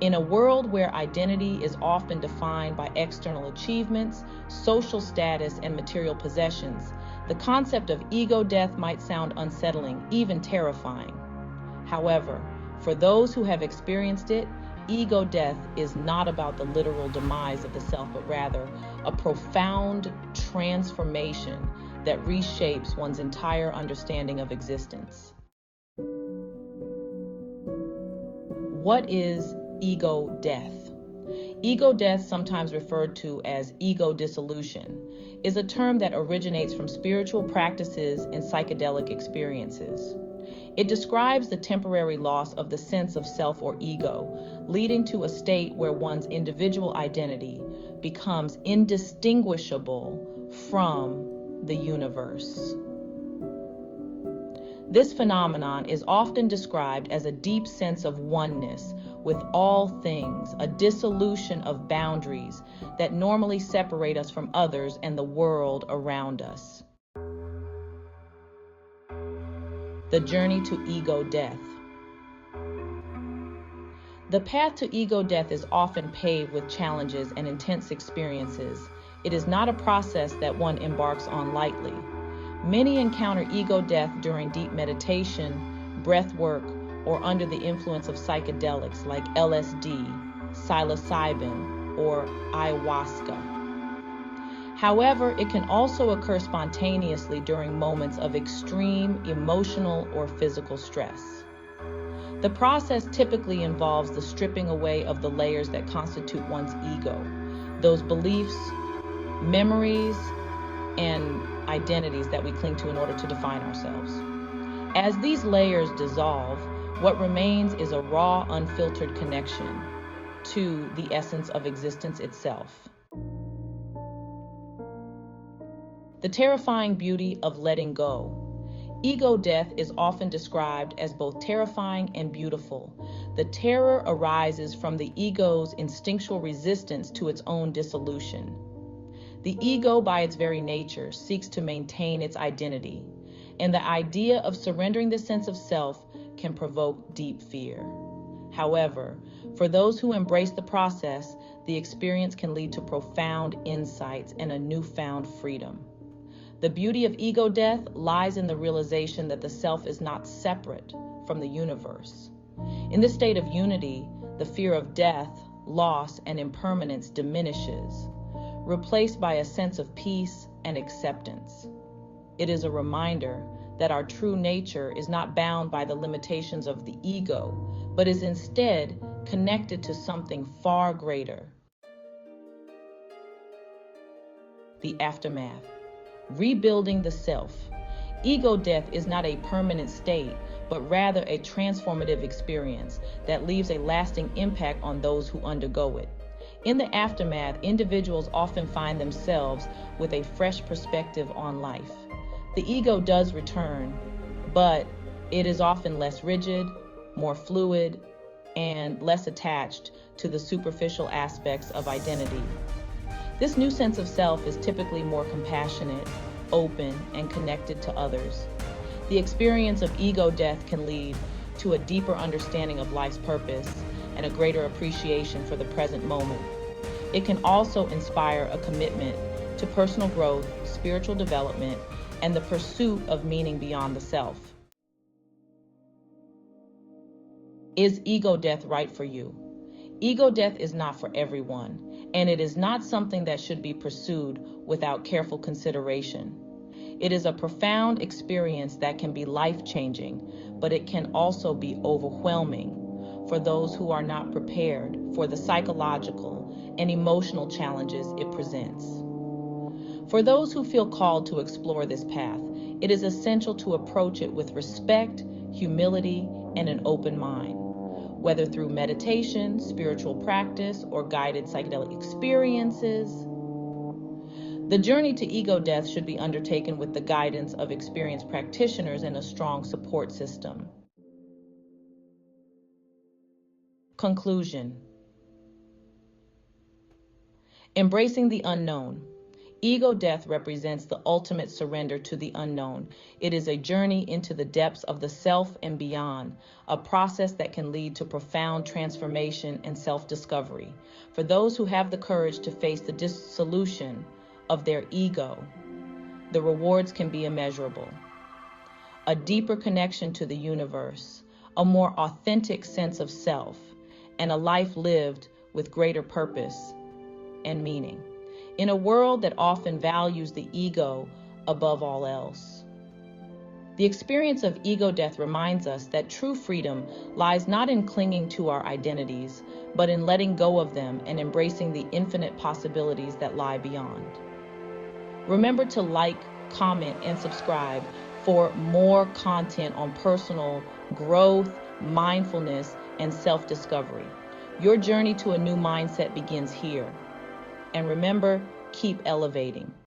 In a world where identity is often defined by external achievements, social status, and material possessions, the concept of ego death might sound unsettling, even terrifying. However, for those who have experienced it, ego death is not about the literal demise of the self, but rather a profound transformation that reshapes one's entire understanding of existence. What is ego death? Ego death, sometimes referred to as ego dissolution, is a term that originates from spiritual practices and psychedelic experiences. It describes the temporary loss of the sense of self or ego, leading to a state where one's individual identity becomes indistinguishable from the universe. This phenomenon is often described as a deep sense of oneness with all things, a dissolution of boundaries that normally separate us from others and the world around us. The journey to ego death. The path to ego death is often paved with challenges and intense experiences. It is not a process that one embarks on lightly. Many encounter ego death during deep meditation, breathwork, or under the influence of psychedelics like LSD, psilocybin, or ayahuasca. However, it can also occur spontaneously during moments of extreme emotional or physical stress. The process typically involves the stripping away of the layers that constitute one's ego, those beliefs, memories, and identities that we cling to in order to define ourselves. As these layers dissolve, what remains is a raw, unfiltered connection to the essence of existence itself. The terrifying beauty of letting go. Ego death is often described as both terrifying and beautiful. The terror arises from the ego's instinctual resistance to its own dissolution. The ego, by its very nature, seeks to maintain its identity, and the idea of surrendering the sense of self can provoke deep fear. However, for those who embrace the process, the experience can lead to profound insights and a newfound freedom. The beauty of ego death lies in the realization that the self is not separate from the universe. In this state of unity, the fear of death, loss, and impermanence diminishes, replaced by a sense of peace and acceptance. It is a reminder that our true nature is not bound by the limitations of the ego, but is instead connected to something far greater. The aftermath. Rebuilding the self. Ego death is not a permanent state, but rather a transformative experience that leaves a lasting impact on those who undergo it. In the aftermath, individuals often find themselves with a fresh perspective on life. The ego does return, but it is often less rigid, more fluid, and less attached to the superficial aspects of identity. This new sense of self is typically more compassionate, open, and connected to others. The experience of ego death can lead to a deeper understanding of life's purpose and a greater appreciation for the present moment. It can also inspire a commitment to personal growth, spiritual development, and the pursuit of meaning beyond the self. Is ego death right for you? Ego death is not for everyone, and it is not something that should be pursued without careful consideration. It is a profound experience that can be life-changing, but it can also be overwhelming for those who are not prepared for the psychological and emotional challenges it presents. For those who feel called to explore this path, it is essential to approach it with respect, humility, and an open mind. Whether through meditation, spiritual practice, or guided psychedelic experiences, the journey to ego death should be undertaken with the guidance of experienced practitioners and a strong support system. Conclusion. Embracing the unknown. Ego death represents the ultimate surrender to the unknown. It is a journey into the depths of the self and beyond, a process that can lead to profound transformation and self-discovery. For those who have the courage to face the dissolution of their ego, the rewards can be immeasurable. A deeper connection to the universe, a more authentic sense of self, and a life lived with greater purpose and meaning. In a world that often values the ego above all else, the experience of ego death reminds us that true freedom lies not in clinging to our identities, but in letting go of them and embracing the infinite possibilities that lie beyond. Remember to like, comment, and subscribe for more content on personal growth, mindfulness, and self-discovery. Your journey to a new mindset begins here. And remember, keep elevating.